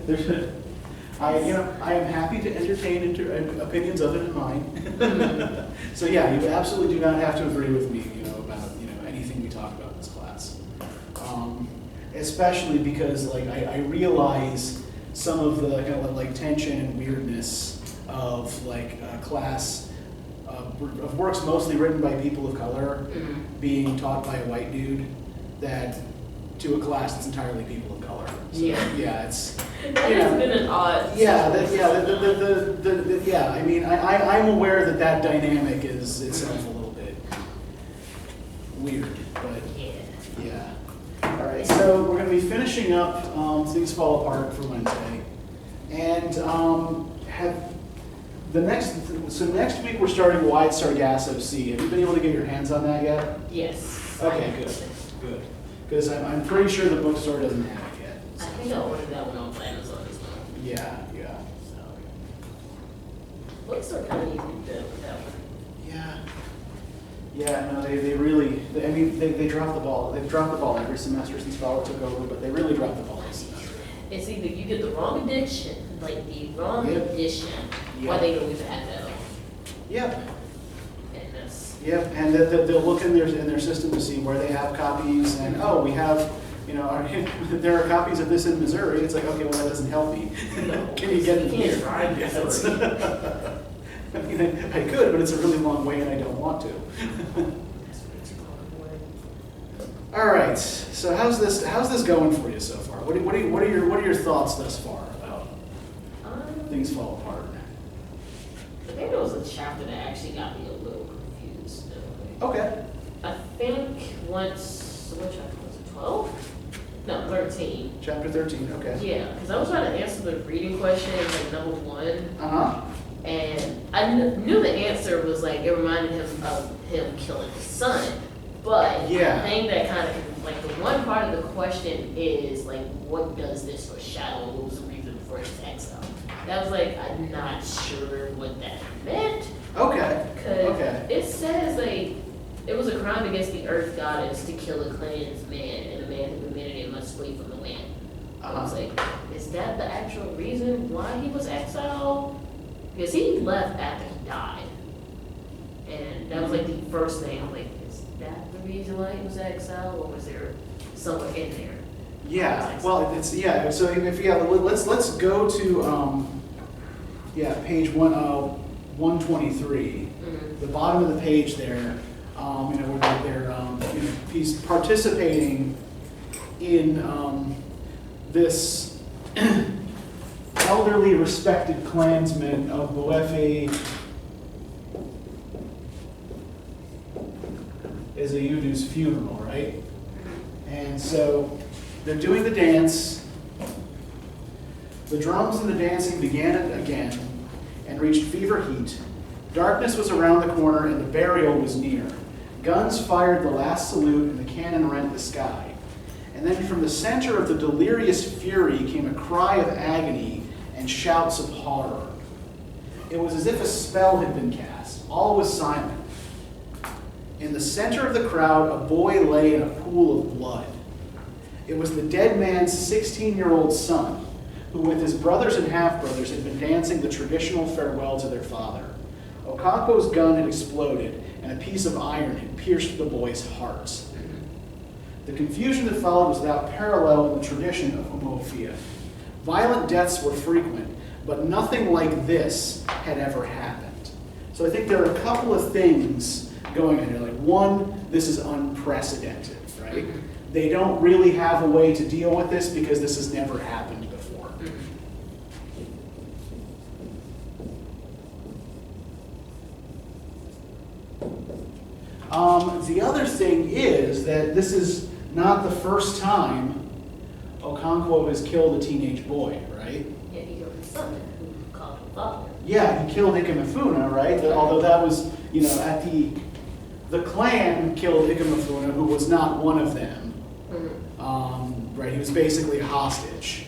I am happy to entertain opinions other than mine. So yeah, you absolutely do not have to agree with me, about anything we talk about in this class. Especially because I realize some of the kind of tension and weirdness of class of works mostly written by people of color being taught by a white dude that to a class that's entirely people of color. So, yeah, it's has been an odd. Yeah, I mean, I'm aware that dynamic is itself a little bit weird, but yeah. All right, so we're going to be finishing up Things Fall Apart for Wednesday, and next week we're starting Wide Sargasso Sea. Have you been able to get your hands on that yet? Yes. Okay, good. Because I'm pretty sure the bookstore doesn't have it yet. I think I ordered that one on Amazon as well. Yeah. So, bookstore kind of easy to do with that one. Yeah, no, they really, they drop the ball. They've dropped the ball every semester since Fowler took over, but they really dropped the ball this semester. It's either you get the wrong edition, why they don't even have that on. Yep. And that's... Yep, and they'll look in their system to see where they have copies, and we have, there are copies of this in Missouri. It's like, okay, well, that doesn't help me. No, Can you get it can't here? drive Yes. I could, but it's a really long way, and I don't want to. All right. So how's this going for you so far? What are your thoughts thus far about Things Fall Apart? I think there was a chapter that actually got me a little confused. Okay. I think what chapter was it? 12? No, 13. Chapter 13. Okay. Yeah, because I was trying to answer the reading question, number 1. And I knew the answer was it reminded him of him killing his son. But the thing that kind of, the one part of the question is, what does this foreshadow? What was the reason for his exile? That was I'm not sure what that meant. Okay. Because it says, it was a crime against the earth goddess to kill a clansman, and a man who committed it must flee from the land. I was is that the actual reason why he was exiled? Because he left after he died. And that was the first thing. I'm is that the reason why he was exiled, or was there somewhere in there? Yeah. Well, it's So let's go to page 123. The bottom of the page there. Where he's participating in this elderly, respected clansman of Boefi Ezeudu's funeral, right? And so they're doing the dance. The drums and the dancing began again and reached fever heat. Darkness was around the corner and the burial was near. Guns fired the last salute and the cannon rent the sky. And then from the center of the delirious fury came a cry of agony and shouts of horror. It was as if a spell had been cast. All was silent. In the center of the crowd, a boy lay in a pool of blood. It was the dead man's 16-year-old son, who with his brothers and half-brothers had been dancing the traditional farewell to their father. Okonkwo's gun had exploded, and a piece of iron had pierced the boy's heart. The confusion that followed was without parallel in the tradition of Umuofia. Violent deaths were frequent, but nothing like this had ever happened. So I think there are a couple of things going on here. One, this is unprecedented, right? They don't really have a way to deal with this because this has never happened before. The other thing is that this is not the first time Okonkwo has killed a teenage boy, right? Yeah, he killed his son, who called him father. Yeah, he killed Ikemefuna, right? Although that was, at the clan killed Ikemefuna, who was not one of them. Right, he was basically a hostage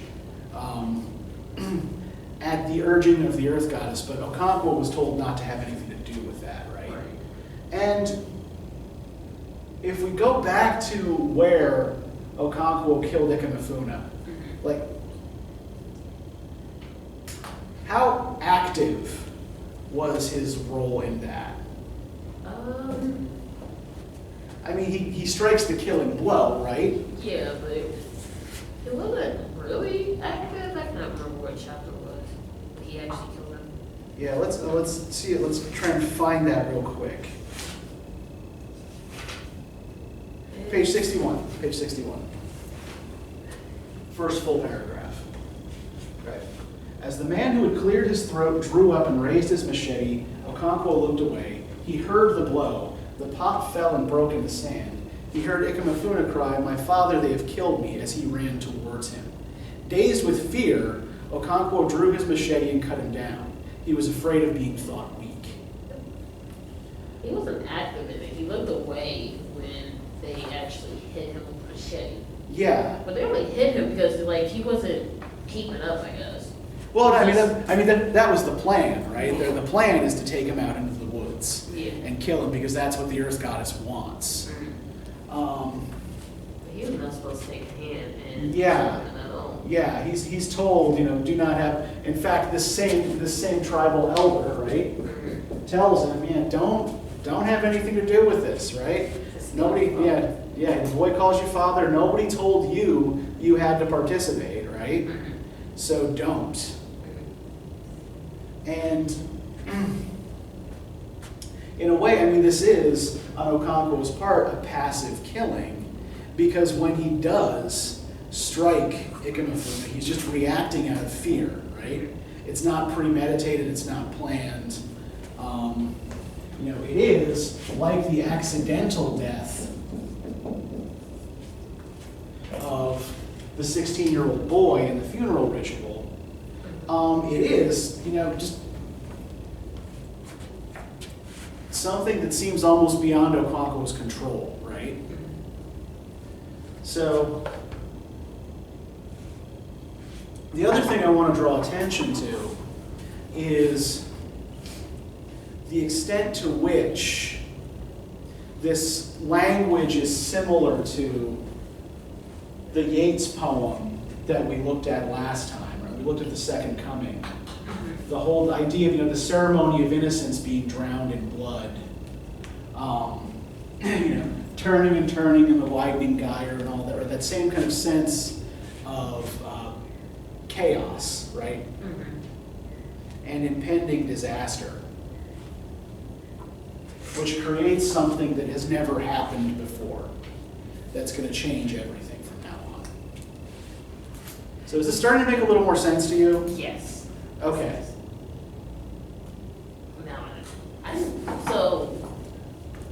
at the urging of the Earth Goddess, but Okonkwo was told not to have anything to do with that, right? And if we go back to where Okonkwo killed Ikemefuna, how active was his role in that? I mean, he strikes the killing blow, right? Yeah, but it wasn't really active. I can't remember what chapter it was. But he actually killed him. Yeah, let's see it. Let's try and find that real quick. Page 61. Page 61. First full paragraph. Okay. As the man who had cleared his throat drew up and raised his machete, Okonkwo looked away. He heard the blow. The pot fell and broke in the sand. He heard Ikamafuna cry, "My father, they have killed me," as he ran towards him. Dazed with fear, Okonkwo drew his machete and cut him down. He was afraid of being thought weak. He wasn't active in it. He looked away when they actually hit him with a machete. Yeah. But they only hit him because like he wasn't keeping up, I guess. Well, that was the plan, right? The plan is to take him out into the woods and kill him because that's what the Earth Goddess wants. He was not supposed to take a hand in Yeah. killing him at all. Yeah, he's told, do not have. In fact, this same tribal elder, right, tells him, don't have anything to do with this, right? Nobody, the boy calls you father. Nobody told you had to participate, right? So don't. And in a way, this is, on Okonkwo's part, a passive killing, because when he does strike Ikamafuna, he's just reacting out of fear, right? It's not premeditated, it's not planned. It is like the accidental death of the 16-year-old boy in the funeral ritual. It is, just something that seems almost beyond Okonkwo's control, right? So, the other thing I want to draw attention to is the extent to which this language is similar to the Yeats poem that we looked at last time, right? We looked at the Second Coming. The whole idea of the ceremony of innocence being drowned in blood, turning and turning in the widening gyre and all that, or that same kind of sense of chaos, right? And impending disaster, which creates something that has never happened before, that's going to change everything from now on. So is this starting to make a little more sense to you? Yes. Okay. So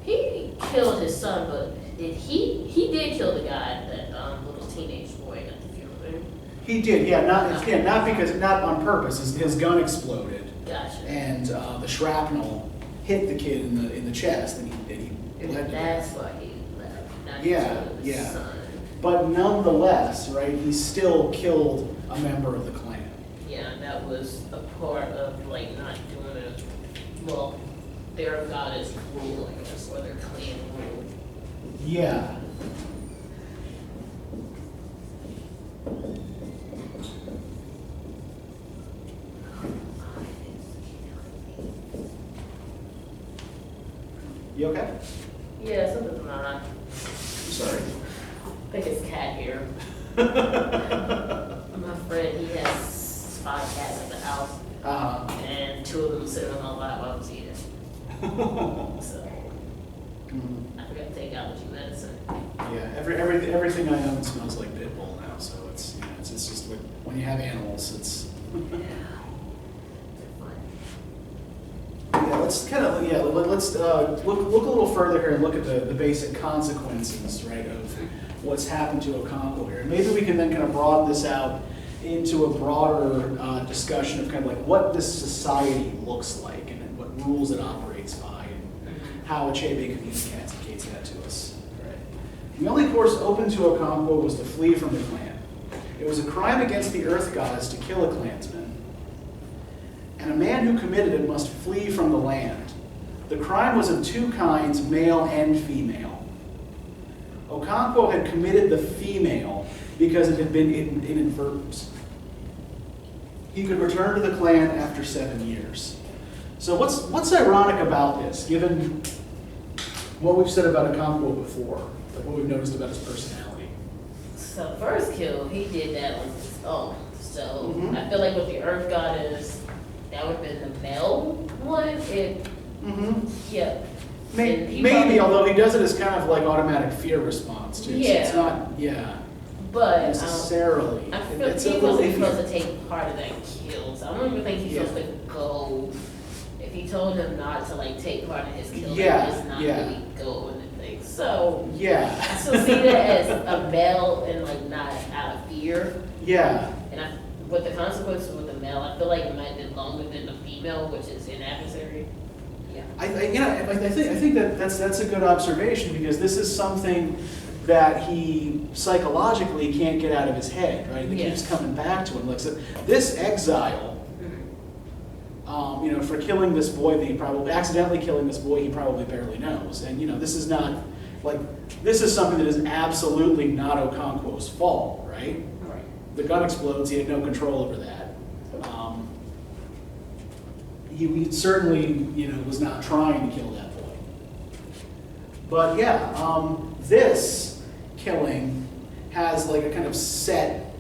he killed his son, but he did kill the guy, that little teenage boy at the funeral. He did, not on purpose. His gun exploded. Gotcha. And the shrapnel hit the kid in the chest, and he bled to That's death. why he left. Not Yeah, his yeah. son. But nonetheless, right, he still killed a member of the clan. Yeah, that was a part of not doing it. Well, their goddess rule, I guess, or their clan rule. Yeah. You okay? Yeah, something's not right. I'm sorry. I think it's cat hair. My friend, he has 5 cats at the house, and 2 of them sitting on my lap while I was eating. So I forgot to take allergy medicine. Yeah, everything I own smells like Pitbull now, so it's just when you have animals, it's. Let's look a little further here and look at the basic consequences, right, of what's happened to Okonkwo here. And maybe we can then kind of broaden this out into a broader discussion of kind of like what this society looks like and what rules it operates by and how Achebe communicates that to us. Right. The only course open to Okonkwo was to flee from the clan. It was a crime against the Earth Goddess to kill a clansman, and a man who committed it must flee from the land. The crime was of 2 kinds, male and female. Okonkwo had committed the female because it had been inadvertent. he could return to the clan after 7 years. So what's ironic about this, given what we've said about Okonkwo before, like what we've noticed about his personality? So first kill, he did that on his own. So Mhm. I feel like with the Earth Goddess, that would have been the male one. Yeah. And he Maybe, probably- although he does it as kind of like automatic fear response too. So it's Yeah. not, But necessarily. I feel It's a he little wasn't iffy. supposed to take part of that kill. So I don't even think he's Yeah. supposed to go. If he told him not to like take part in his kill, Yeah, then just not yeah. really go and things. So Yeah. I still see that as a male and like not out of fear. Yeah. And with the consequences with the male, I feel like it might have been longer than the female, which is an adversary. Yeah. I think that's a good observation, because this is something that he psychologically can't get out of his head, right? It Yeah. keeps coming back to him. Like, so this exile, for killing this boy that he probably accidentally killing this boy he probably barely knows, and this is not like this is something that is absolutely not Okonkwo's fault, right? Right. The gun explodes. He had no control over that. He certainly, was not trying to kill that boy. But yeah, this killing has like a kind of set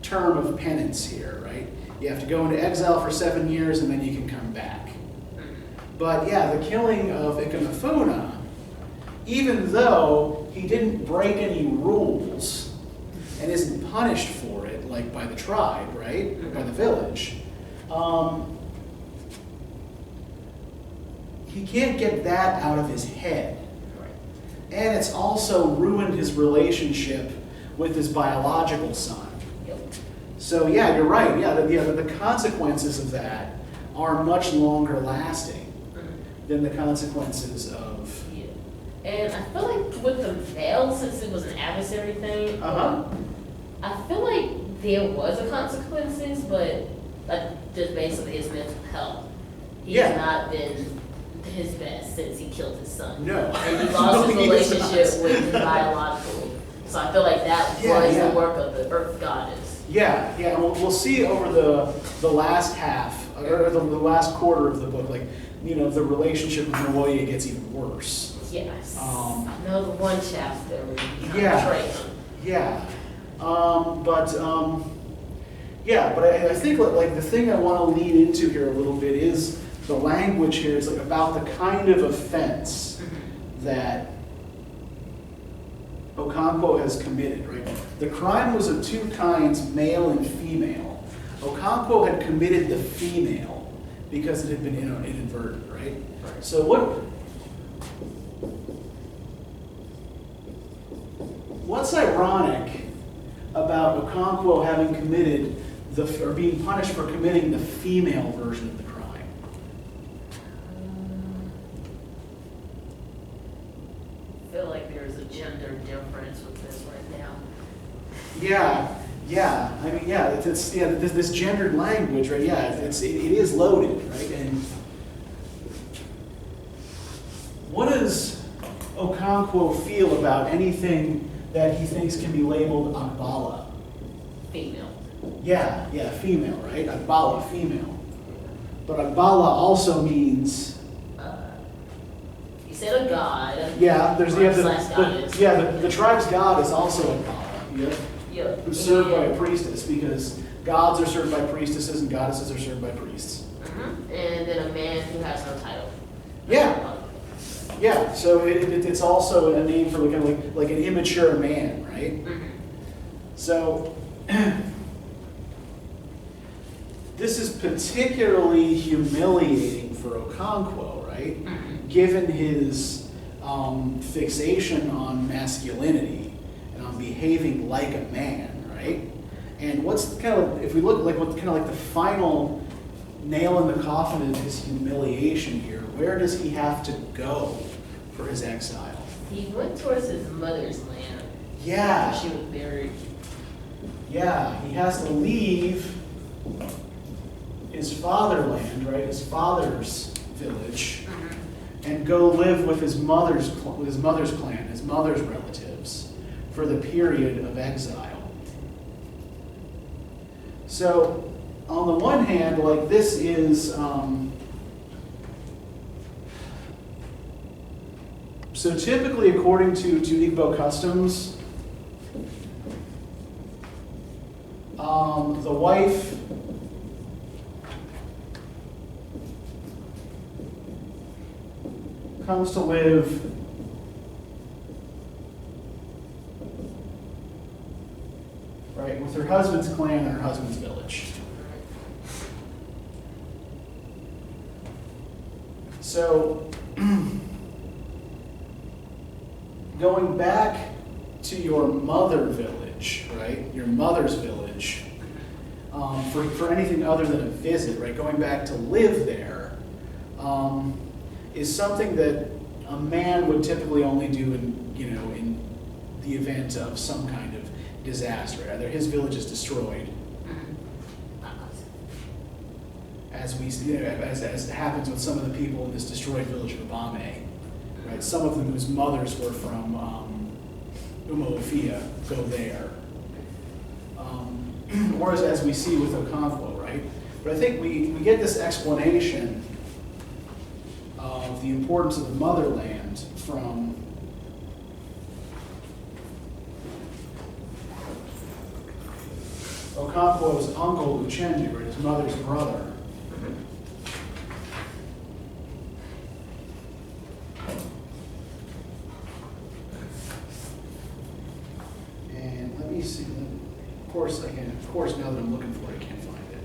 term of penance here, right? You have to go into exile for 7 years and then you can come back. But yeah, the killing of Ikamafuna, even though he didn't break any rules and isn't punished for it, like by the tribe, right? Or by the village, he can't get that out of his head. And it's also ruined his relationship with his biological son. Yep. So yeah, you're right. Yeah, the consequences of that are much longer lasting than the consequences of... Yeah. And I feel like with the veil, since it was an adversary thing, I feel like there was a consequences, but just based on his mental health, he's not been his best since he killed his son. No. And he lost his No, he is relationship not. with his biological. So I feel like that was the work of the Earth Goddess. Yeah, and we'll see over the last half, or the last quarter of the book, like, the relationship with Naoya gets even worse. Yes. I know the one chapter where he kind Yeah. of betrayed him. Yeah. But I think like the thing I want to lead into here a little bit is the language here is like about the kind of offense that Okonkwo has committed, right? The crime was of two kinds, male and female. Okonkwo had committed the female because it had been inadvertent, right? So what's ironic about Okonkwo having committed or being punished for committing the female version of the crime? I feel like there's a gender difference with this right now. Yeah. I mean, it's this gendered language, right? Yeah, it is loaded, right? And what does Okonkwo feel about anything that he thinks can be labeled Akbala? Female. Yeah, female, right? Akbala, female. But Akbala also means... You said a god. Yeah, there's goddess. the tribe's god is also Akbala, Yeah. who's served by a priestess, because gods are served by priestesses and goddesses are served by priests. And then a man who has no title. Yeah, so it's also a name for like an immature man, right? So this is particularly humiliating for Okonkwo, right? Given his fixation on masculinity and on behaving like a man, right? And what's kind of, if we look like what kind of like the final nail in the coffin of his humiliation here, where does he have to go for his exile? He went towards his mother's land. Yeah. Where she was buried. Yeah, he has to leave his fatherland, right? His father's village, and go live with his mother's clan, his mother's relatives, for the period of exile. So on the one hand, like this is, so typically according to Igbo customs, the wife comes to live right with her husband's clan and her husband's village. So going back to your mother village, right? Your mother's village, for anything other than a visit, right? Going back to live there is something that a man would typically only do in the event of some kind of disaster. Either his village is destroyed, as we see, as happens with some of the people in this destroyed village of Abame, right? Some of them whose mothers were from Umuofia go there. Or as we see with Okonkwo, right? But I think we get this explanation of the importance of the motherland from Okonkwo's uncle Uchendu, right, his mother's brother. And let me see. Of course, now that I'm looking for it, I can't find it.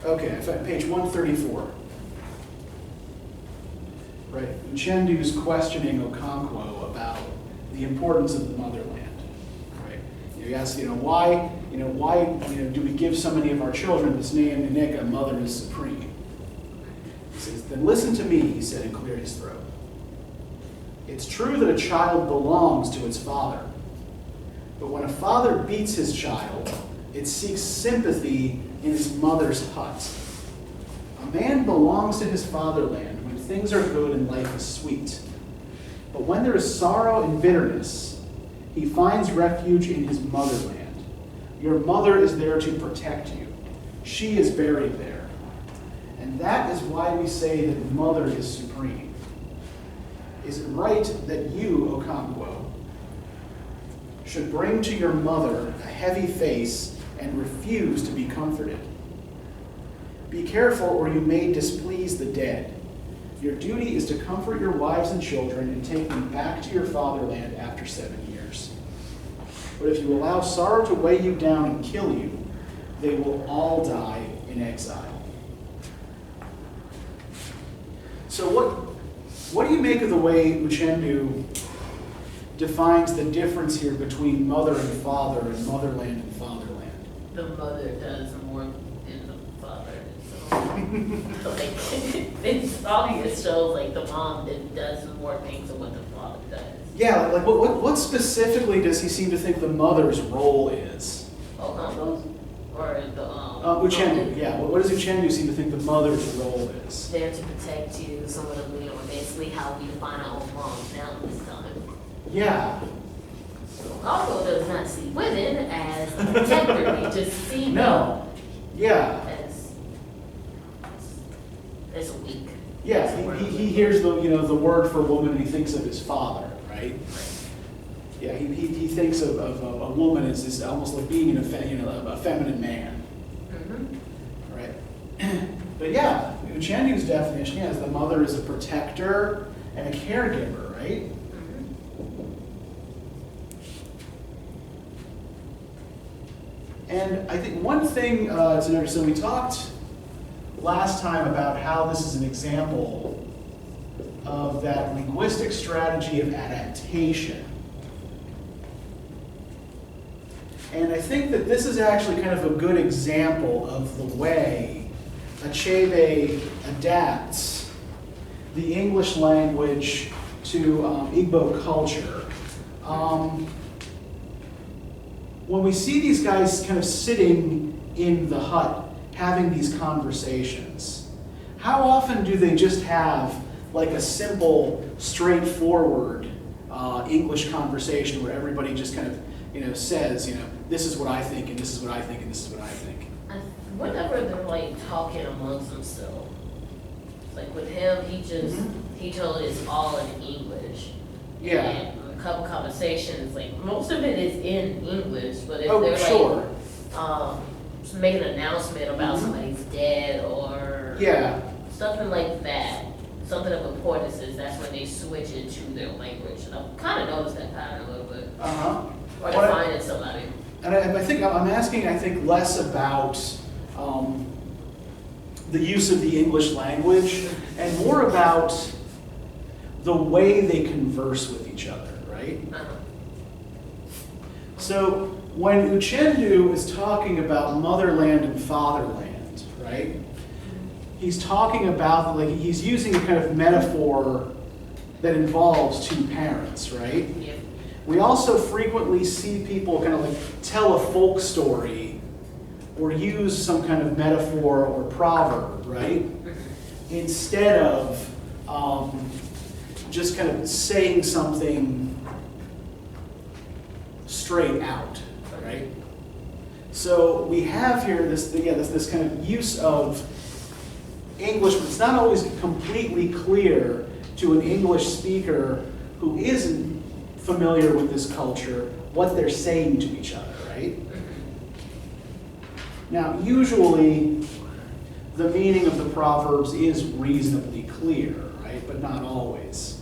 Okay, I found page 134. Right, Uchendu's questioning Okonkwo about the importance of the motherland. Right, he asks, why do we give so many of our children this name, Ninika, mother is supreme? He says, then listen to me, he said and cleared his throat. It's true that a child belongs to its father, but when a father beats his child, it seeks sympathy in his mother's hut. A man belongs to his fatherland when things are good and life is sweet. But when there is sorrow and bitterness, he finds refuge in his motherland. Your mother is there to protect you. She is buried there. And that is why we say that mother is supreme. Is it right that you, Okonkwo, should bring to your mother a heavy face and refuse to be comforted? Be careful, or you may displease the dead. Your duty is to comfort your wives and children and take them back to your fatherland after 7 years. But if you allow sorrow to weigh you down and kill you, they will all die in exile. So what do you make of the way Uchendu defines the difference here between mother and father and motherland and fatherland? The mother does more than the father. So, it's obvious shows like the mom that does more things than what the father does. Yeah, like what specifically does he seem to think the mother's role is? Okonkwo? Or the Uchendu, yeah. What does Uchendu seem to think the mother's role is? There to protect you, some of the basically how we define our own moms now this time. Yeah. So Okonkwo does not see women as a protector, they just see No. Yeah. as weak. Yeah, he hears the word for woman and he thinks of his father, right? Yeah, he thinks of a woman as almost like being a feminine man. Mm-hmm. Right? But yeah, Uchendu's definition is the mother is a protector and a caregiver, right? Mm-hmm. And I think one thing to notice, so we talked last time about how this is an example of that linguistic strategy of adaptation. And I think that this is actually kind of a good example of the way Achebe adapts the English language to Igbo culture. When we see these guys kind of sitting in the hut having these conversations, how often do they just have like a simple, straightforward English conversation where everybody just kind of says, this is what I think, and this is what I think, and this is what I think. Whenever they're like talking amongst themselves, like with him, he told it's all in English. Yeah. And a couple conversations, like most of it is in English, but if they're sure. make an announcement about somebody's dead or something like that, something of importance, that's when they switch it to their language. And I've kind of noticed that pattern a little bit. Or defining somebody. And I think I'm asking, less about the use of the English language and more about the way they converse with each other, right? So when Uchendu is talking about motherland and fatherland, right? He's talking about, he's using a kind of metaphor that involves two parents, right? Yeah. We also frequently see people kind of tell a folk story or use some kind of metaphor or proverb, right? Instead of just kind of saying something straight out, right? So we have here this kind of use of English, but it's not always completely clear to an English speaker who isn't familiar with this culture what they're saying to each other, right? Now, usually the meaning of the proverbs is reasonably clear, right? But not always.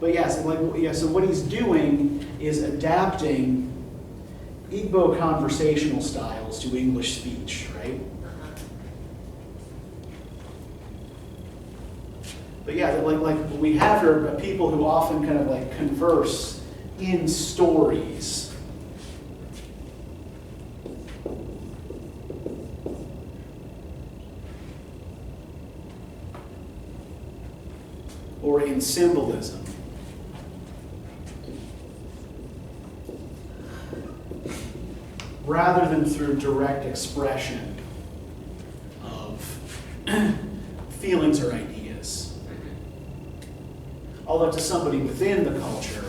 But so what he's doing is adapting Igbo conversational styles to English speech, right? But we have here people who often kind of converse in stories. Or in symbolism. Rather than through direct expression of feelings or ideas. Although to somebody within the culture,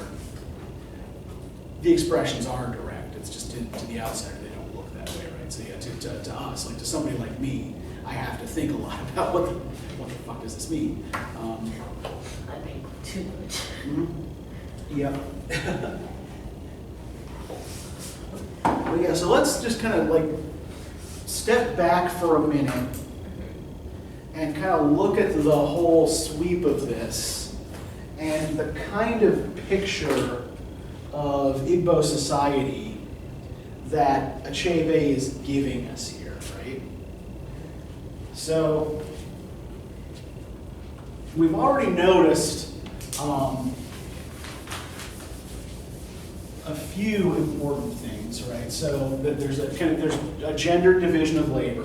the expressions are direct. It's just to the outsider, they don't look that way, right? So to us, to somebody like me, I have to think a lot about what the fuck does this mean? I think too much. Yep. Well, so let's just kind of step back for a minute and kind of look at the whole sweep of this and the kind of picture of Igbo society that Achebe is giving us here, right? So we've already noticed a few important things, right? So that there's a gendered division of labor.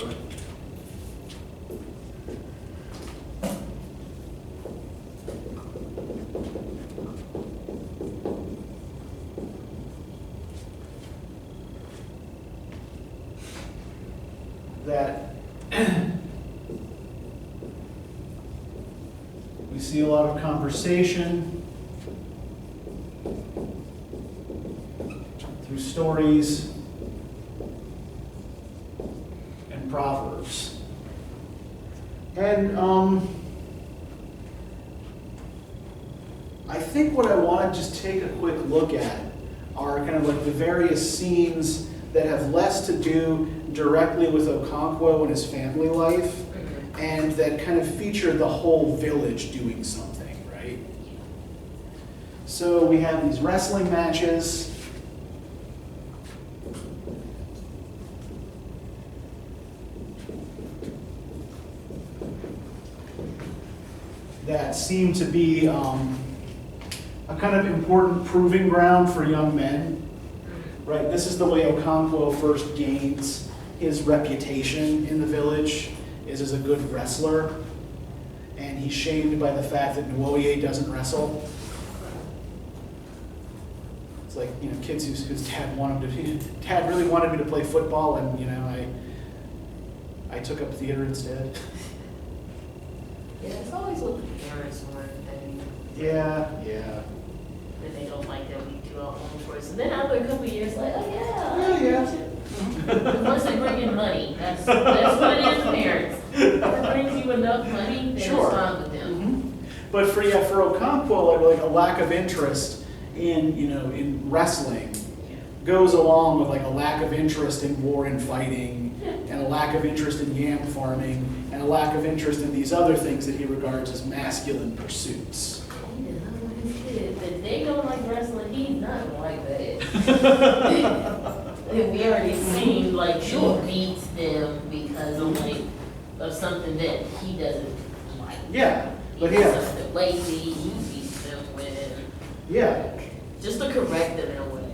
That we see a lot of conversation through stories and proverbs. And I think what I want to just take a quick look at are kind of the various scenes that have less to do directly with Okonkwo and his family life, and that kind of feature the whole village doing something, right? So we have these wrestling matches. That seem to be a kind of important proving ground for young men. Right, this is the way Okonkwo first gains his reputation in the village, is as a good wrestler. And he's shamed by the fact that Nwoye doesn't wrestle. It's like, kids whose dad really wanted me to play football, and I took up theater instead. Yeah, it's always what the parents want. Yeah. And they don't like that we do our own chores. And then after a couple of years, like, oh Yeah, yeah. Once they bring in money, that's what it is, parents. If it brings you enough money, then Sure. it's fine with them. But for Okonkwo, like a lack of interest in, in wrestling goes along with like a lack of interest in war and fighting, and a lack of interest in yam farming, and a lack of interest in these other things that he regards as masculine pursuits. If they don't like wrestling, he's not gonna like that. And we already seen like he beats them because of something that he doesn't like. Yeah, but He's yeah. something lazy, he beats them with. Yeah. Just to correct them in a way.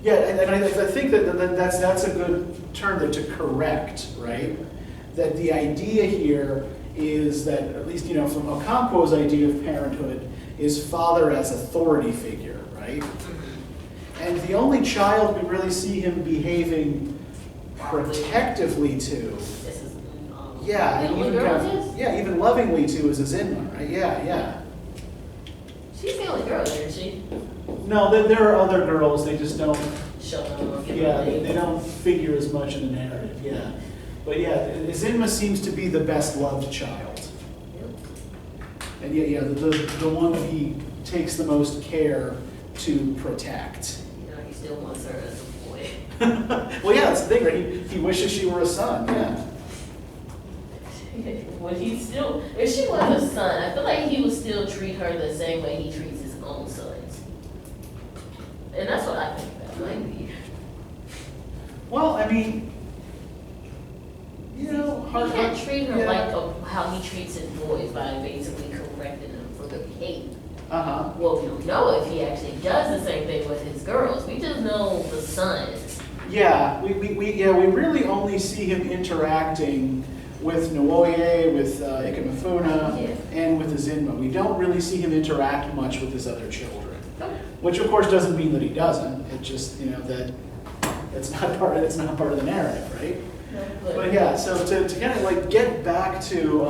Yeah, and I think that's a good term to correct, right? That the idea here is that, at least, from Okonkwo's idea of parenthood, is father as authority figure, right? And the only child we really see him behaving protectively to, This is, yeah, the and only even girl kind of- is? yeah, even lovingly to is Azinma, right? Yeah. She's the only girl, isn't she? No, there are other girls, they just don't, Show them or give yeah, them a they name. don't figure as much in the narrative, yeah. But yeah, Azinma seems to be the best loved child. Yep. And yeah, the one that he takes the most care to protect. He still wants her as a boy. Well, yeah, that's the thing, right? He wishes she were a son, yeah. Would he still, if she was a son, I feel like he would still treat her the same way he treats his own sons. And that's what I think that might be. Well, I mean, He can't treat her yeah. like how he treats his boys by basically correcting them for their behavior. Uh-huh. Well, we don't know if he actually does the same thing with his girls. We just know the sons. Yeah, we really only see him interacting with Nwoye, with Ikemefuna, and with Azinma. We don't really see him interact much with his other children. Nope. Which of course doesn't mean that he doesn't. It just, that it's not part of the narrative, right? No, But yeah, so to kind of like get back to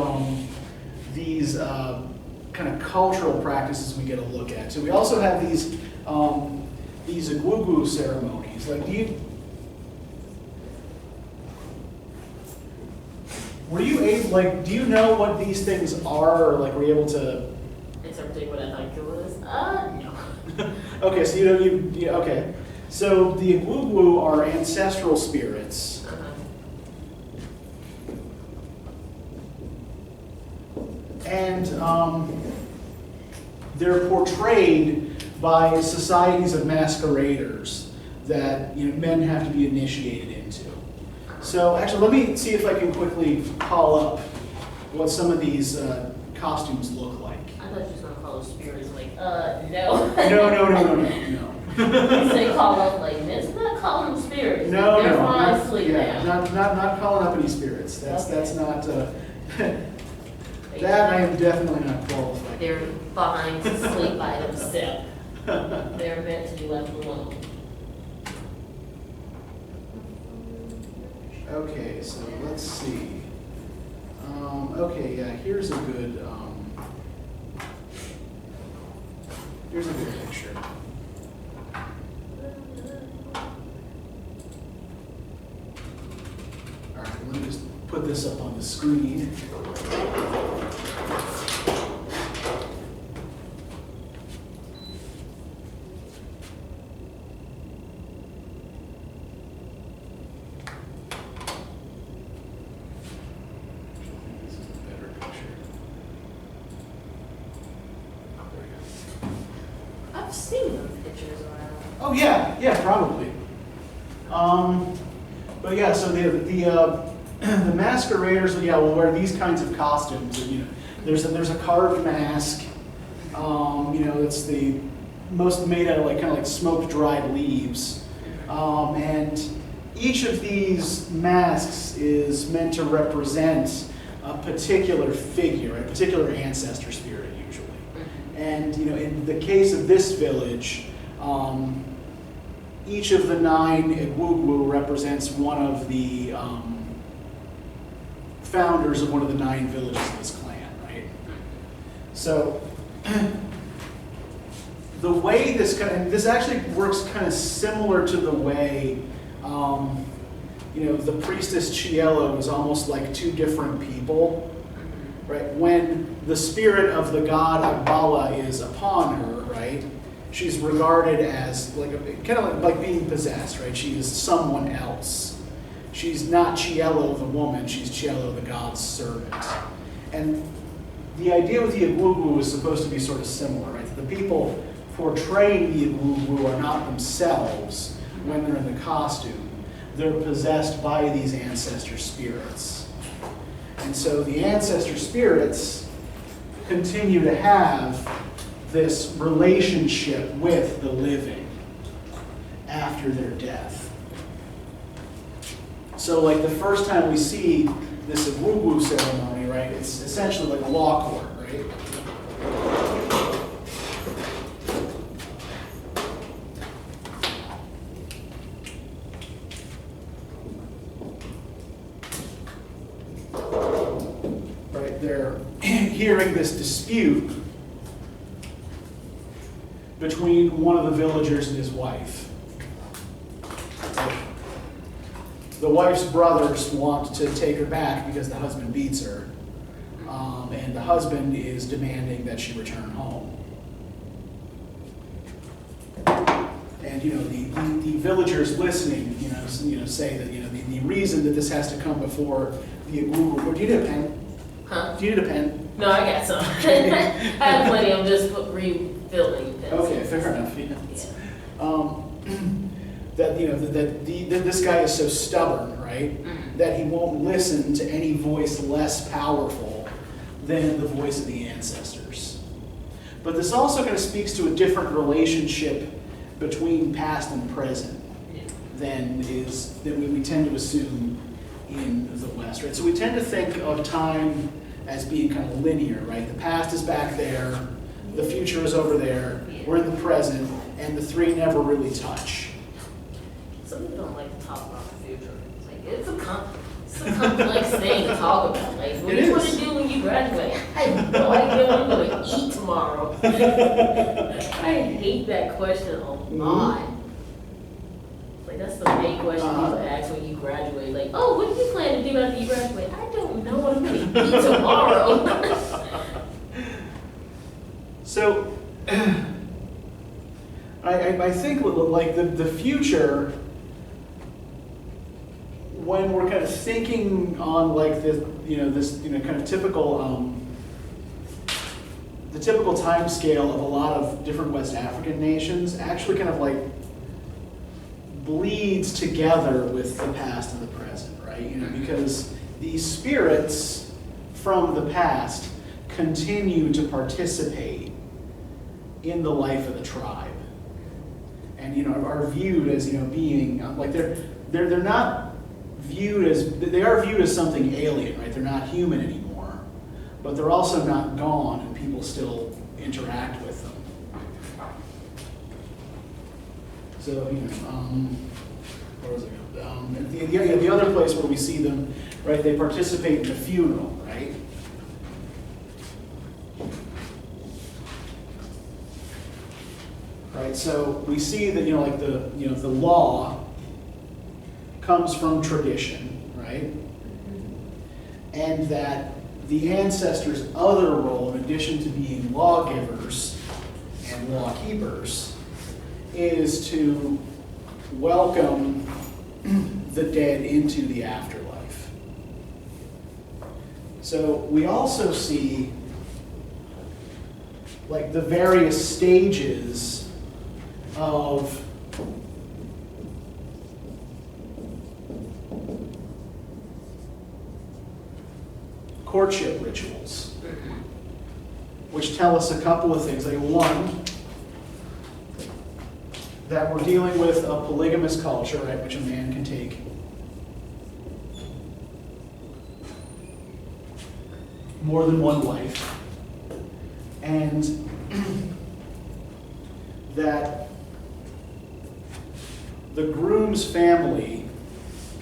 these kind of cultural practices we get a look at. So we also have these Igwugwu ceremonies. Like, do you know what these things are, or like were you able to? Interpreting what I think it was? No. Okay, so okay. So the Igwugwu are ancestral spirits. And they're portrayed by societies of masqueraders that men have to be initiated into. So actually, let me see if I can quickly call up what some of these costumes look like. I thought you were going to call them spirits, like, no. No. You say call up like this, not calling them spirits. No, They're no, fine, not, sleep yeah, now. not calling up any spirits. That's not. That I am definitely not qualified. They're fine to sleep by themselves. They're meant to be left alone. Okay, so let's see. Okay, yeah, here's a good picture. All right, let me just put this up on the screen. This is a better picture. There we go. I've seen those pictures around. Oh yeah, probably. But yeah, so the masqueraders, will wear these kinds of costumes. There's a carved mask. It's the most made out of kind of like smoked dried leaves, and each of these masks is meant to represent a particular figure, a particular ancestor spirit usually. And in the case of this village, each of the 9 Igwugwu represents one of the founders of one of the 9 villages of this clan, right? So the way this actually works kind of similar to the way, the priestess Cielo was almost like two different people, right? When the spirit of the god Agbala is upon her, right? She's regarded as kind of like being possessed, right? She is someone else. She's not Cielo the woman, she's Cielo the god's servant. And the idea with the Igwugwu is supposed to be sort of similar, right? The people portraying the Igwugwu are not themselves when they're in the costume. They're possessed by these ancestor spirits. And so the ancestor spirits continue to have this relationship with the living after their death. So like the first time we see this Igwugwu ceremony, right, it's essentially like a law court, right? They're hearing this dispute between one of the villagers and his wife. The wife's brothers want to take her back because the husband beats her, and the husband is demanding that she return home. And the villagers listening, say that the reason that this has to come before the Igwugwu. Do you need a pen? Huh? Do you need a pen? No, I got some. I have plenty. I'm just refilling pens. Okay, fair enough. Yeah. That this guy is so stubborn, right? Mm-hmm. That he won't listen to any voice less powerful than the voice of the ancestors. But this also kind of speaks to a different relationship between past and present than we tend to assume in the West, right? So we tend to think of time as being kind of linear, right? The past is back there, the future is over there, we're in the present, and the three never really touch. Some people don't like to talk about the future. It's a complex thing to talk about. Like, what do you want to do when you graduate? I have no idea what I'm going to eat tomorrow. I hate that question a lot. Like, that's the main question people ask when you graduate. Like, oh, what do you plan to do after you graduate? I don't know what I'm going to eat tomorrow. So, I think like the future, when we're kind of thinking on like this, kind of typical, the typical time scale of a lot of different West African nations actually kind of like bleeds together with the past and the present, right? Because these spirits from the past continue to participate in the life of the tribe, and are viewed as being like they're not viewed as, they are viewed as something alien, right? They're not human anymore, but they're also not gone, and people still interact with them. So, where was it? The other place where we see them, right? They participate in the funeral, right? Right. So we see that like the law comes from tradition, right? And that the ancestors' other role, in addition to being lawgivers and law keepers, is to welcome the dead into the afterlife. So we also see like the various stages of courtship rituals, which tell us a couple of things. Like one, that we're dealing with a polygamous culture, right, which a man can take more than one wife, and that the groom's family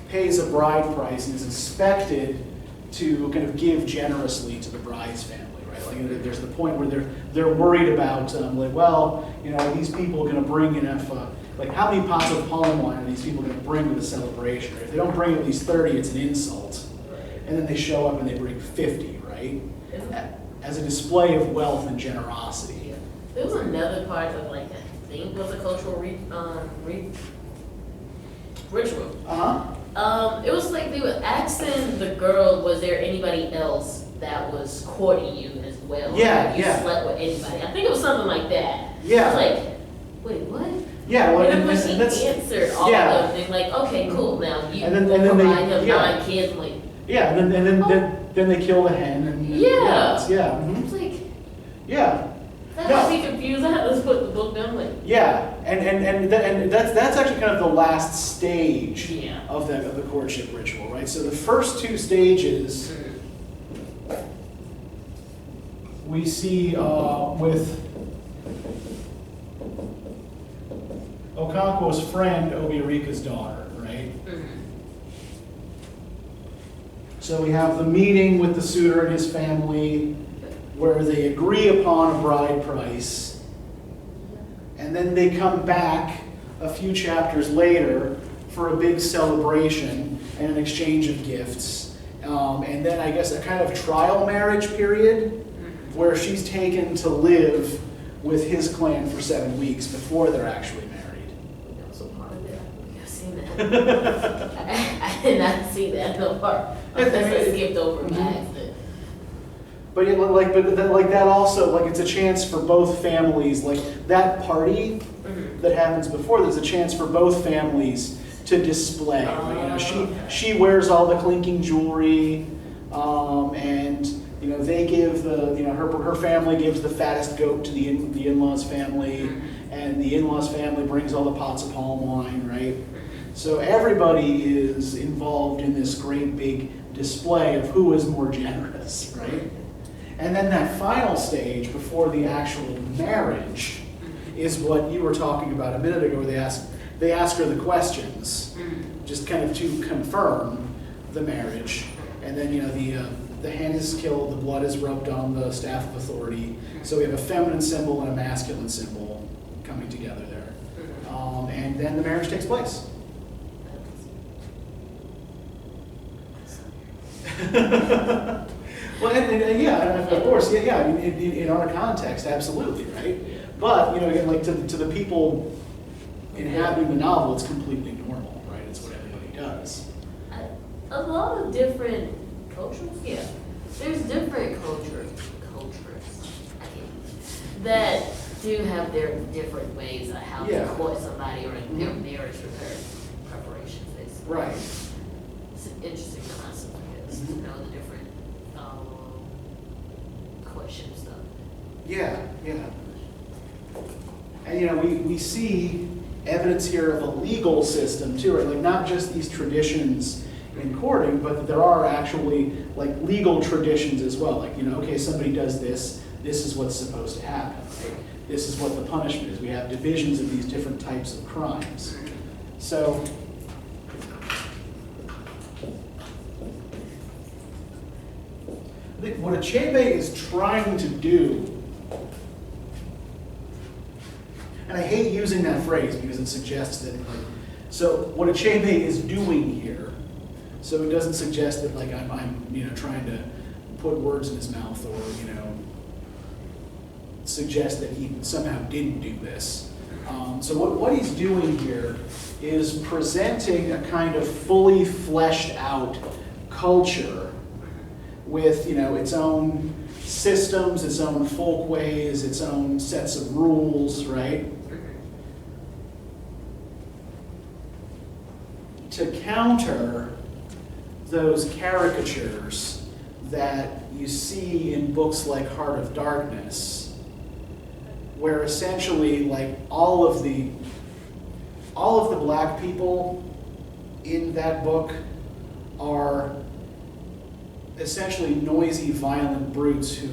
pays a bride price and is expected to kind of give generously to the bride's family, right? right? Like there's the point where they're worried about like, well, you know, are these people going to bring enough? Like, how many pots of palm wine are these people going to bring to the celebration? Right? If they don't bring at least 30, it's an insult. And then they show up and they bring 50, right? As a display of wealth and generosity. Yeah. There was another part of, like, I think was a cultural ritual. It was like they were asking the girl, was there anybody else that was courting you as well? Yeah, you slept with anybody. I think it was something like that. Yeah. I was like, wait, what? Yeah, well, and then when she answered all of them, like, okay, cool, now you provide him 9 kids, like, yeah, and then they kill the hen. And, yeah. It's like, yeah. That got me confused. I had to put the book down, like. Yeah, and that's actually kind of the last stage Yeah. of the courtship ritual, right? So the first 2 stages we see with Okonkwo's friend Obiorika's daughter, right? So we have the meeting with the suitor and his family where they agree upon a bride price, and then they come back a few chapters later for a big celebration and an exchange of gifts. And then I guess a kind of trial marriage period where she's taken to live with his clan for 7 weeks before they're actually married. That was a part of it. I've seen that. I did not see that no part. I skipped over by accident. But yeah, like that also, like it's a chance for both families, like that party that happens before, there's a chance for both families to display. She wears all the clinking jewelry, and they give her family gives the fattest goat to the in-laws family, and the in-laws family brings all the pots of palm wine, right? So everybody is involved in this great big display of who is more generous, right? And then that final stage before the actual marriage is what you were talking about a minute ago, where they ask her the questions, just kind of to confirm the marriage. And then the hen is killed, the blood is rubbed on the staff of authority. So we have a feminine symbol and a masculine symbol coming together there. And then the marriage takes place. Well, and of course, I mean, in our context, absolutely, right? But again, like to the people inhabiting the novel, it's completely normal, right? It's what everybody does. A lot of different cultures, yeah. There's different cultures that do have their different ways of how to court somebody or their marriage preparations, basically. Right. It's an interesting concept, I guess, to know the different question stuff. Yeah. And we see evidence here of a legal system too, right? Like not just these traditions in courting, but that there are actually like legal traditions as well. Like, okay, somebody does this is what's supposed to happen, right? This is what the punishment is. We have divisions of these different types of crimes. So I think what Achebe is trying to do, and I hate using that phrase because it suggests that, so what Achebe is doing here, so it doesn't suggest that like I'm trying to put words in his mouth or suggest that he somehow didn't do this. So what he's doing here is presenting a kind of fully fleshed out culture with its own systems, its own folkways, its own sets of rules, right? To counter those caricatures that you see in books like Heart of Darkness, where essentially like all of the black people in that book are essentially noisy, violent brutes who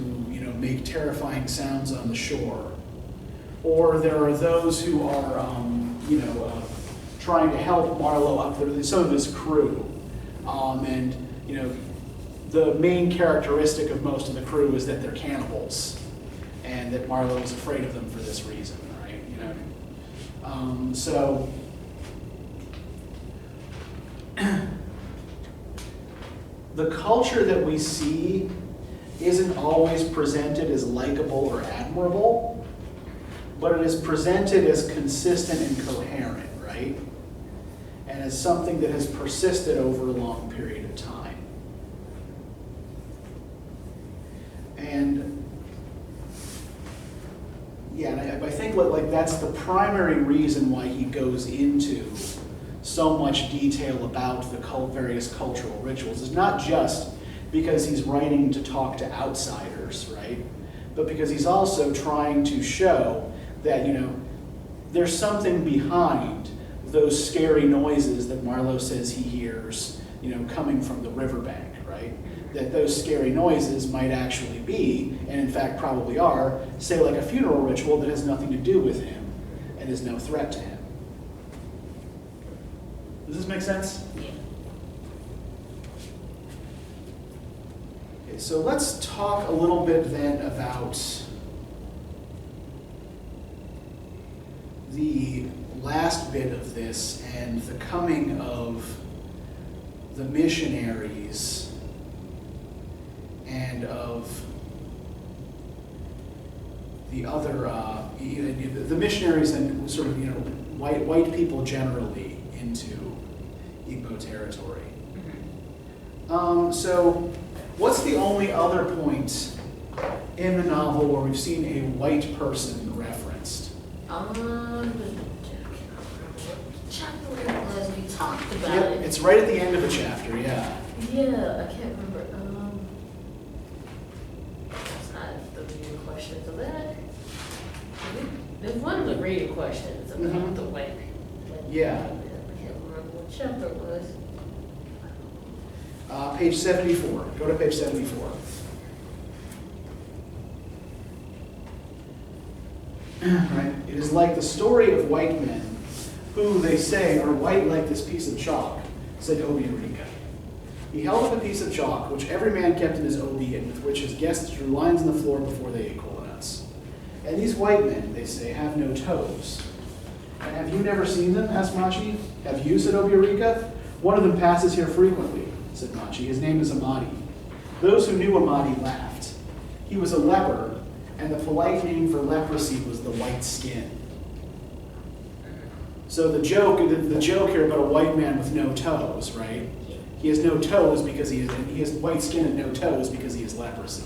make terrifying sounds on the shore. Or there are those who are trying to help Marlowe up there, some of his crew, and the main characteristic of most of the crew is that they're cannibals, and that Marlowe is afraid of them for this reason, right? You know, so the culture that we see isn't always presented as likable or admirable, but it is presented as consistent and coherent, right? And as something that has persisted over a long period of time. And yeah, and I think like that's the primary reason why he goes into so much detail about the various cultural rituals. It's not just because he's writing to talk to outsiders, right? But because he's also trying to show that, you know, there's something behind those scary noises that Marlowe says he hears, you know, coming from the riverbank, right? That those scary noises might actually be, and in fact probably are, say like a funeral ritual that has nothing to do with him and is no threat to him. Does this make sense? Yeah. Okay, so let's talk a little bit then about the last bit of this and the coming of the missionaries and of the other, the missionaries and sort of, you know, white people generally into Igbo territory. So what's the only other point in the novel where we've seen a white person referenced? Chapter where it was, we talked about Yep, it. it's right at the end of a chapter, yeah. Yeah, I can't remember. It's not the reading questions of that. There's one of the reading questions about the white people. Yeah. I can't remember what chapter it was. Page 74. Go to page 74. Right. It is like the story of white men who, they say, are white like this piece of chalk, said Obi-Erika. He held up a piece of chalk, which every man kept in his obi, and with which his guests drew lines on the floor before they ate cola nuts. And these white men, they say, have no toes. And have you never seen them? Asked Machi. Have you? Said Obi-Erika. One of them passes here frequently, said Machi. His name is Amadi. Those who knew Amadi laughed. He was a leper, and the polite name for leprosy was the white skin. So the joke here about a white man with no toes, right? He has no toes because he has white skin and no toes because he has leprosy.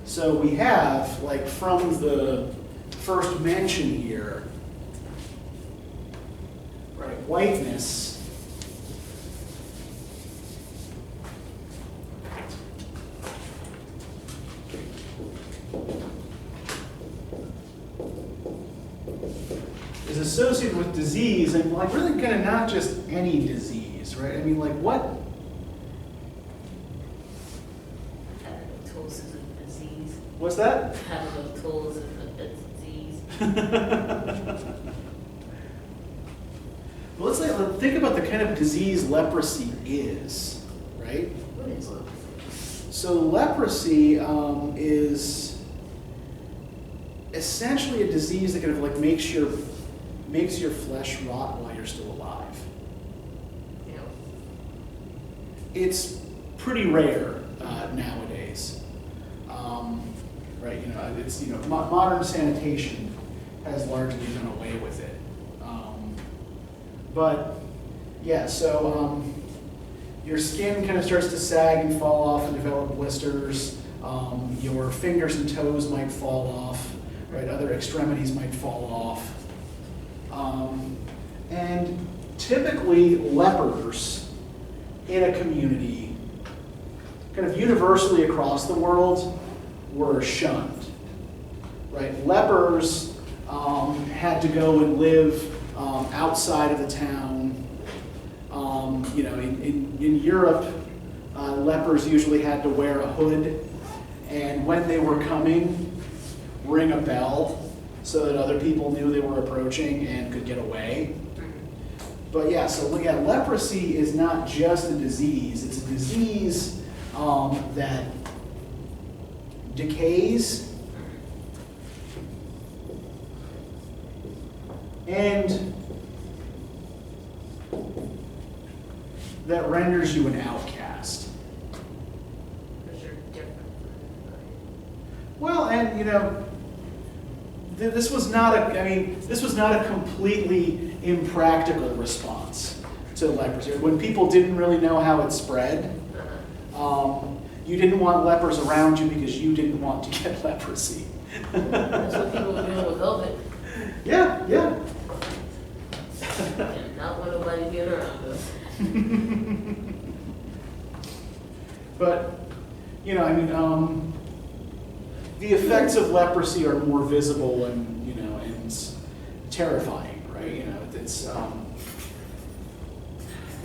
So we have, like, from the first mention here, right, whiteness is associated with disease, and like really kind of not just any disease, right? I mean, like what? Having no tools is a disease. What's that? Having no tools is a disease. Well, let's think about the kind of disease leprosy is, right? What is leprosy? So leprosy is essentially a disease that kind of like makes your flesh rot while you're still alive. You know, It's pretty rare nowadays, right? You know, it's modern sanitation has largely done away with it, but yeah. So your skin kind of starts to sag and fall off and develop blisters. Your fingers and toes might fall off, right? Other extremities might fall off. And typically lepers in a community, kind of universally across the world, were shunned, right? Lepers had to go and live outside of the town. In Europe, lepers usually had to wear a hood, and when they were coming, ring a bell so that other people knew they were approaching and could get away. But yeah, so leprosy is not just a disease. It's a disease that decays and that renders you an outcast. Because you're different from everybody. Well, and this was not a completely impractical response to leprosy. When people didn't really know how it spread, you didn't want lepers around you because you didn't want to get leprosy. That's what people were doing with COVID. Yeah, yeah. And not want nobody being around us. But, the effects of leprosy are more visible and terrifying, right?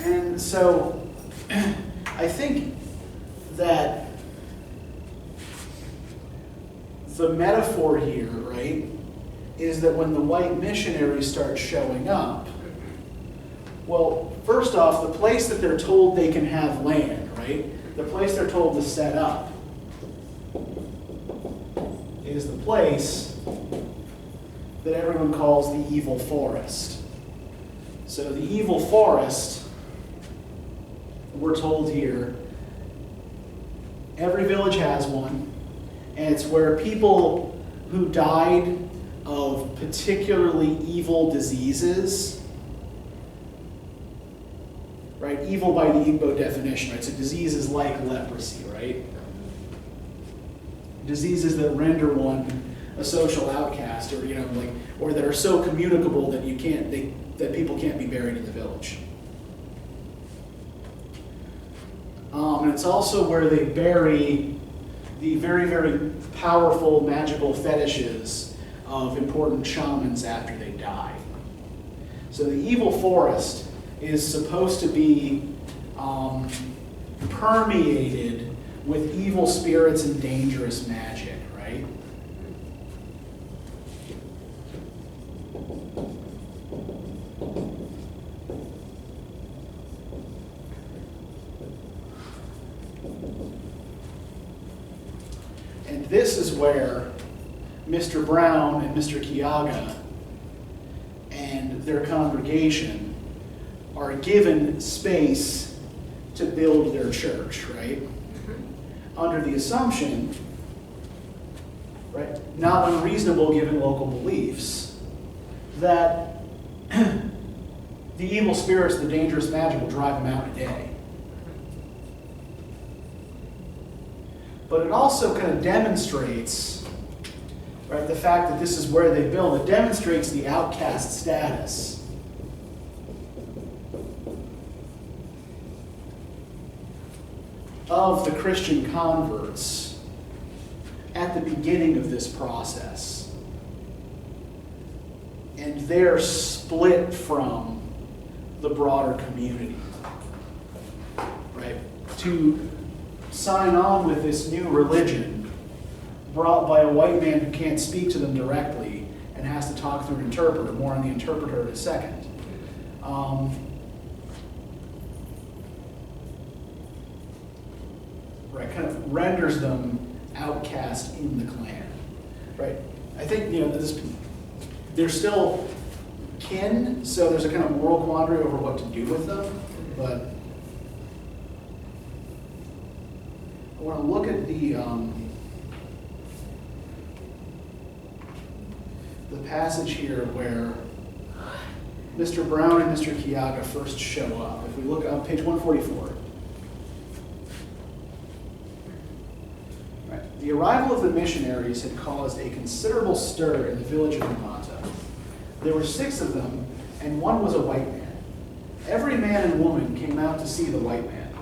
And so I think that the metaphor here, right, is that when the white missionaries start showing up, well, first off, the place that they're told they can have land, right, the place they're told to set up is the place that everyone calls the evil forest. So the evil forest, we're told here, every village has one, and it's where people who died of particularly evil diseases, right? Evil by the Igbo definition, right? So diseases like leprosy, right? Diseases that render one a social outcast, or that are so communicable that that people can't be buried in the village. And it's also where they bury the very, very powerful magical fetishes of important shamans after they die. So the evil forest is supposed to be permeated with evil spirits and dangerous magic, right? And this is where Mr. Brown and Mr. Kiaga and their congregation are given space to build their church, right? Under the assumption, right, not unreasonable given local beliefs, that the evil spirits, the dangerous magic will drive them out in a day. But it also kind of demonstrates, right, the fact that this is where they build. It demonstrates the outcast status of the Christian converts at the beginning of this process. And they're split from the broader community, right? To sign on with this new religion brought by a white man who can't speak to them directly and has to talk through an interpreter. More on the interpreter in a second. Right, kind of renders them outcast in the clan, right? I think they're still kin, so there's a kind of moral quandary over what to do with them. But I want to look at the passage here where Mr. Brown and Mr. Kiaga first show up. If we look on page 144. The arrival of the missionaries had caused a considerable stir in the village of Manta. There were 6 of them, and one was a white man. Every man and woman came out to see the white man.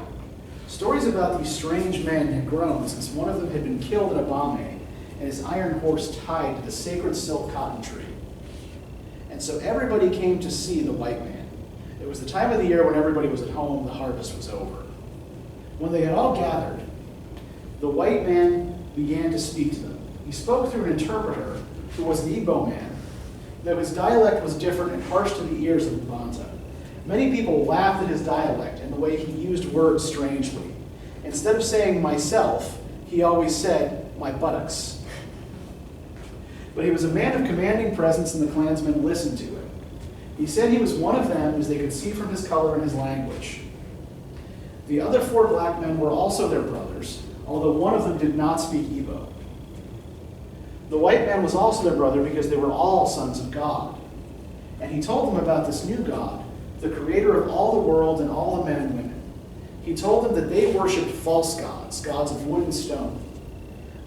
Stories about these strange men had grown since one of them had been killed at Abame and his iron horse tied to the sacred silk cotton tree. And so everybody came to see the white man. It was the time of the year when everybody was at home, the harvest was over. When they had all gathered, the white man began to speak to them. He spoke through an interpreter, who was an Igbo man, though his dialect was different and harsh to the ears of the Banta. Many people laughed at his dialect and the way he used words strangely. Instead of saying myself, he always said my buttocks. But he was a man of commanding presence, and the clansmen listened to him. He said he was one of them, as they could see from his color and his language. The other 4 black men were also their brothers, although one of them did not speak Igbo. The white man was also their brother because they were all sons of God. And he told them about this new God, the creator of all the world and all the men and women. He told them that they worshipped false gods, gods of wood and stone.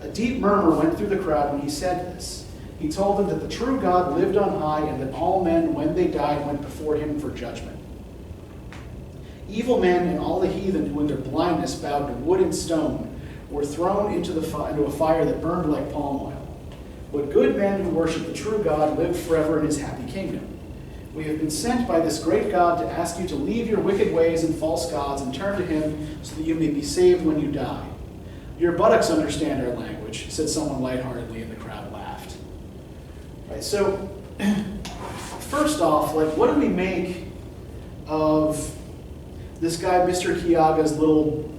A deep murmur went through the crowd when he said this. He told them that the true God lived on high and that all men, when they died, went before him for judgment. Evil men and all the heathen who in their blindness bowed to wood and stone were thrown into a fire that burned like palm oil. But good men who worship the true God lived forever in his happy kingdom. We have been sent by this great God to ask you to leave your wicked ways and false gods and turn to him so that you may be saved when you die. Your buttocks understand our language, said someone lightheartedly, and the crowd laughed. Right, so, first off, what do we make of this guy, Mr. Kiaga's little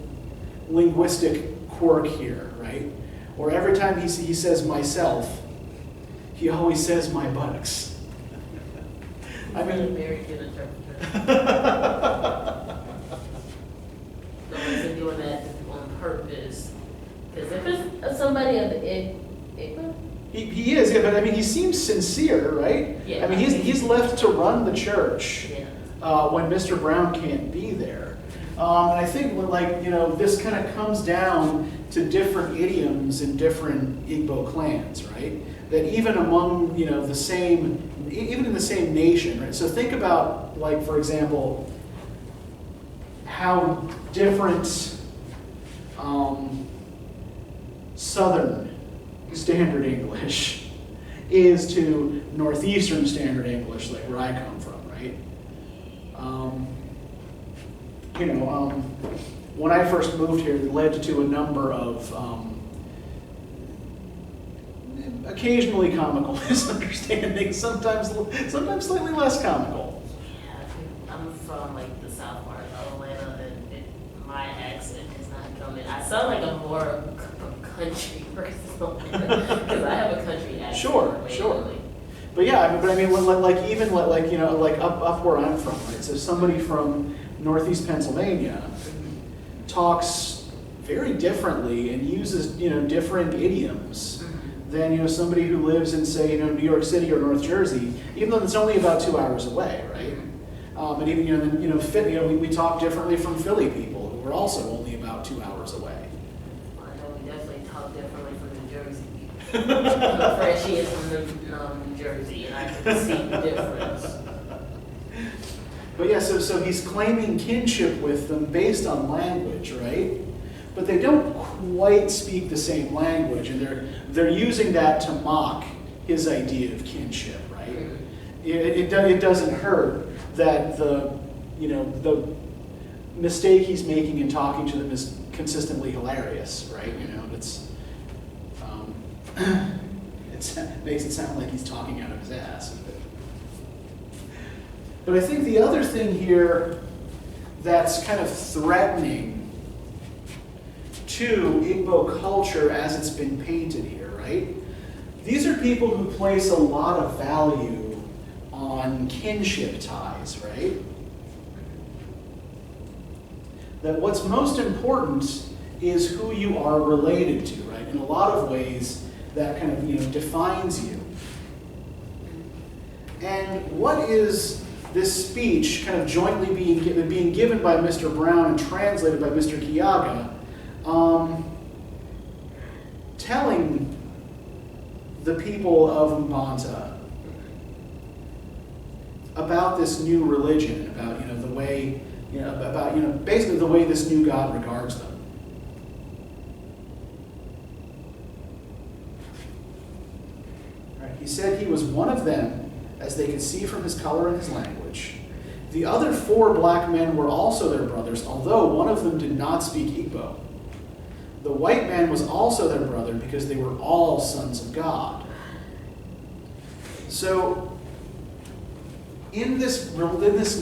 linguistic quirk here, right? Or every time he says myself, he always says my buttocks. I mean, very good interpreter. So he's doing that on purpose. Because if it's somebody of the Igbo, he is, yeah, but I mean, he seems sincere, right? Yeah. I mean, he's left to run the church when Mr. Brown can't be there. And I think, this kind of comes down to different idioms in different Igbo clans, right? That even among, even in the same nation, right? So think about, for example, how different Southern Standard English is to Northeastern Standard English, like where I come from, right? When I first moved here, it led to a number of occasionally comical misunderstandings, sometimes slightly less comical. Yeah, I'm from the south part of Atlanta, and my accent is not coming. I sound like I'm more of a country person because I have a country accent. Sure. But yeah, I mean, up where I'm from, right? So somebody from Northeast Pennsylvania talks very differently and uses different idioms than somebody who lives in, say, New York City or North Jersey, even though it's only about 2 hours away, right? And even we talk differently from Philly people who are also only about 2 hours away. Well, I know we definitely talk differently from New Jersey people. My friend, she is from New Jersey, and I can see the difference. But yeah, so he's claiming kinship with them based on language, right? But they don't quite speak the same language, and they're using that to mock his idea of kinship, right? It doesn't hurt that the mistake he's making in talking to them is consistently hilarious, right? It makes it sound like he's talking out of his ass. But I think the other thing here that's kind of threatening to Igbo culture as it's been painted here, right? These are people who place a lot of value on kinship ties, right? That what's most important is who you are related to, right? In a lot of ways, that kind of defines you. And what is this speech kind of jointly being given by Mr. Brown and translated by Mr. Kiaga, telling the people of Mbanta about this new religion, about the way, basically the way this new God regards them. Right. He said he was one of them, as they could see from his color and his language. The other 4 black men were also their brothers, although one of them did not speak Igbo. The white man was also their brother because they were all sons of God. So, in this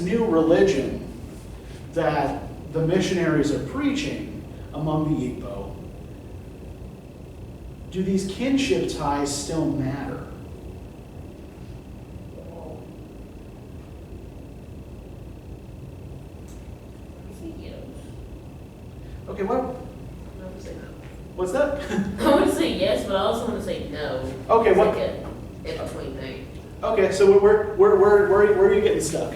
new religion that the missionaries are preaching among the Igbo, do these kinship ties still matter? Okay, what's that? I want to say yes, but I also want to say no. Okay, It's what? like a in-between thing. Okay, so where are you getting stuck?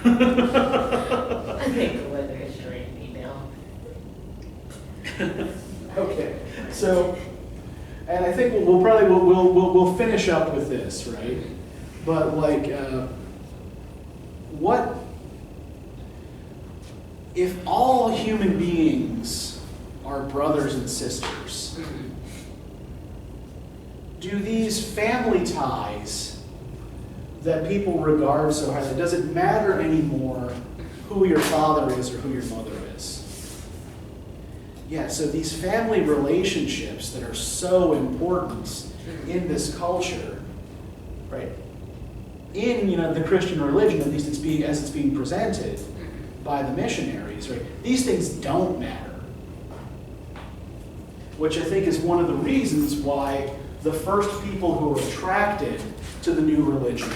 I think the weather is draining me now. Okay, so, and I think we'll finish up with this, right? But like, what if all human beings are brothers and sisters? Do these family ties that people regard so highly, does it matter anymore who your father is or who your mother is? Yeah, so these family relationships that are so important in this culture, right? In the Christian religion, at least as it's being presented by the missionaries, right? These things don't matter. Which I think is one of the reasons why the first people who are attracted to the new religion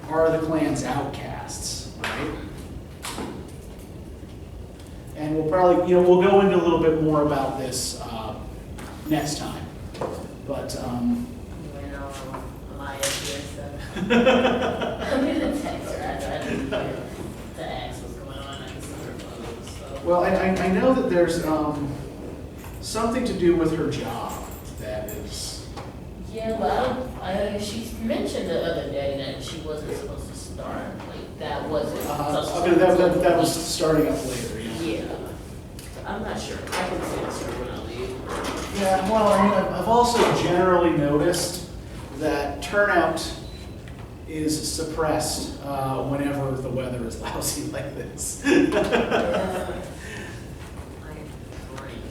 are the clan's outcasts, right? And we'll probably, we'll go into a little bit more about this next time. But, I'm gonna text her. I didn't hear the ask what's going on. I can see her photos. So. well, I know that there's something to do with her job that is... Yeah, well, she mentioned the other day that she wasn't supposed to start. Like, that wasn't. Okay, that was starting up later, Yeah. I'm not sure. I can text her when I leave. Yeah, well, I mean, I've also generally noticed that turnout is suppressed whenever the weather is lousy like this. Yeah. My brain.